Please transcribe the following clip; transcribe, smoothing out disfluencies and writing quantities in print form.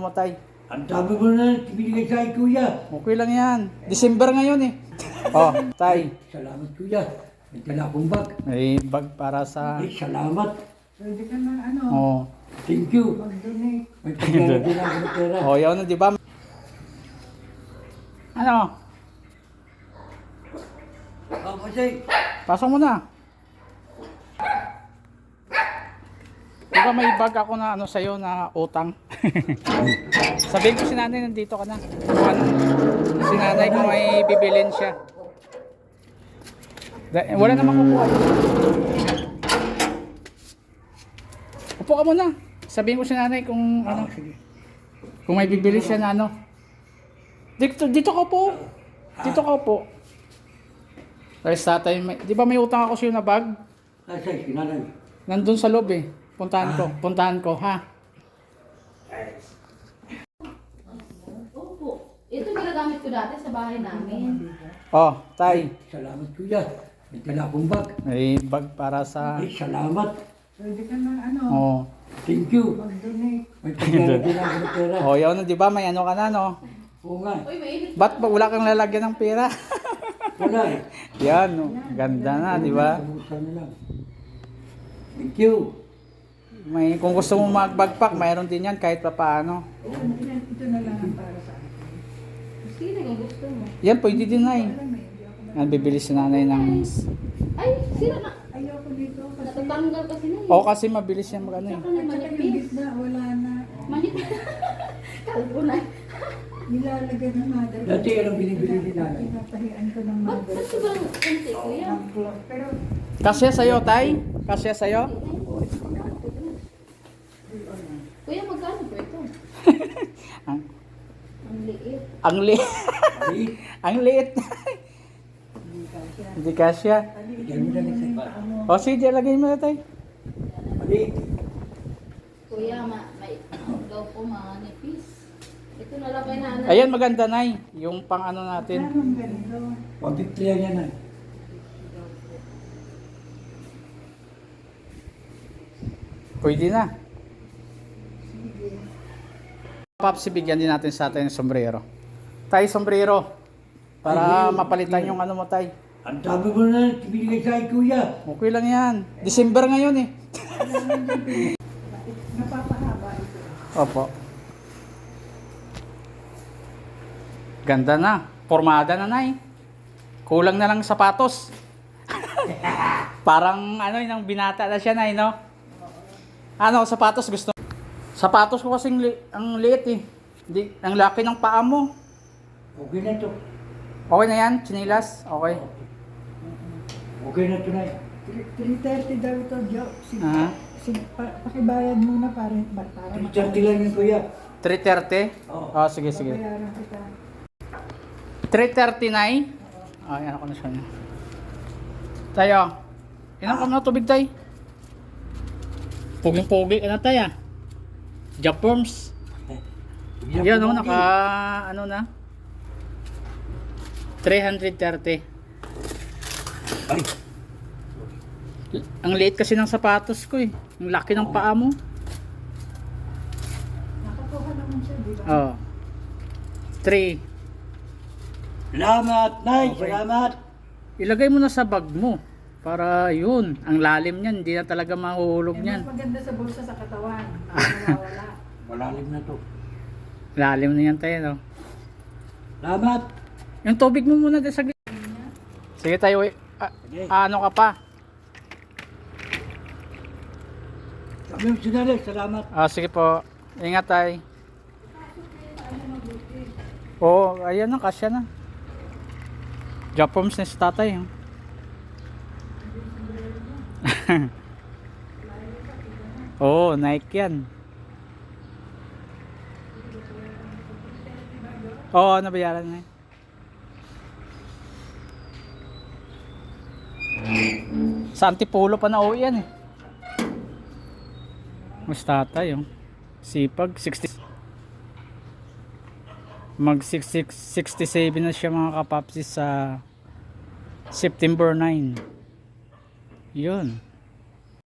Matay. Ang dami mo na binigay sa akin, kuya. Okay lang yan. December ngayon eh. Oh, tay. Salamat, kuya. May dala akong bag. May bag para sa... Ay, salamat. Pwede ka na ano, Oh. Thank you. mag-donate. May pagkala din ako ng pera. Oh, yun na, di ba? Ano? Kasi, Pasok mo na. Di ba may bag ako na ano sa'yo na utang? Sabihin ko si nanay nandito ka na. Kung ano, si nanay kung may bibilin siya. Wala namang kukuha. Upo ka muna. Sabihin ko si nanay kung ano. sige. Kung may bibili siya na ano. Dito ka po. Dito ka po. Tapos tatay, di ba may utang ako sa'yo na bag? Kasi, sinanay. Nandun sa loob eh. Puntahan ko, ha? Opo. Ito ginagamit ko dati sa bahay namin. Oh, tay. Salamat, kuya. May dala akong bag. May bag para sa... Ay, salamat. Pwede ka na ano, Oh. Thank you. mag-donate. May pagkala din ako ng pera. Oh, yun, di ba? May ano ka na, no? Oo nga. Uy, mainit. Ba't ba wala kang lalagyan ng pera? Wala eh. Yan, no? Ganda na, di ba? Sabutan na lang. Thank you. May, kung gusto mo mag-backpack, mayroon din yan kahit pa paano. Ito na lang ang para sa akin. Sino kung gusto mo? Yan, pwede din na Alam eh, hindi ako Yan, bibili si nanay ng... Ay, sino na? ayoko dito kasi Natatanggal kasi na O, kasi mabilis yan mag ano eh. Saka na at saka yung manipis. gitna, wala na. Manipis. Kalbo na. Nilalagyan ng mother. Dati yan ang binibili ni nanay. Pinapahian ko ng Ba't mother. ba't sobrang kunti ko yan? Ang clock. Pero, Kasya sa'yo, tay? Kasya sa'yo? Kuya, magkano po ito? Ang, Ang liit. ang liit. Ay, Ang liit. Hindi kasya. bigyan mo na lang sa O, sige, lagay mo na, tay. maliit. Kuya, may daw po manipis. Ito na lang kay nanay. Ayan, maganda, nay. Yung pang ano natin. anong ganito? 150 lang yan ay. Pwede na. Papsi, bigyan din natin sa atin ng sombrero. Tay, sombrero. Para mapalitan yung ano mo, tay. Ang dami mo na binigay sa akin, kuya. Okay lang yan. December ngayon eh. Napapahaba ito. Opo. Ganda na. Formada na, nay. Kulang na lang sapatos. Parang ano, yung binata na siya, nay, no? Ano, sapatos gusto? Sapatos ko kasing ang liit eh. Hindi, ang laki ng paa mo. Okay na to. Okay na yan, chinilas? Okay. Okay na to na. 330 daw ito, Joe. Sige, Ah. sige, pakibayad muna para 330 lang yan, kuya. 330? Oo. Oh, sige, sige. Bayaran kita. 339? Ay, ano ko na siya. Tayo. Inom ka na tubig, tay. Puging-pugi ka na, tay, ah. Japworms. Yan, no, naka, ano na. 330. Ay, Ang liit kasi ng sapatos ko eh. Ang laki ng paa mo. Nakakuha naman siya, di ba? Oh. 3. salamat, nay. Okay. Salamat. Ilagay mo na sa bag mo. Para yun. Ang lalim niyan. Hindi na talaga mahuhulog Eh, niyan. mas maganda sa bulsa sa katawan. Wala. Malalim na to. Lalim na yan tayo, no? Salamat. Yung tubig mo muna din sa gitna. Sige tayo, Sige. ano ka pa? Sabi mo sinali, salamat. Sige po. Ingat tayo. Oo, ayan na, kasya na. Japons na si tatay. Oh. Oo, Nike yan. Oo, nabayaran na. Sa Antipolo pa na yan eh. Mas tatay oh. Sipag 60. Mag 67 na siya mga kapapsis sa September 9. Yun.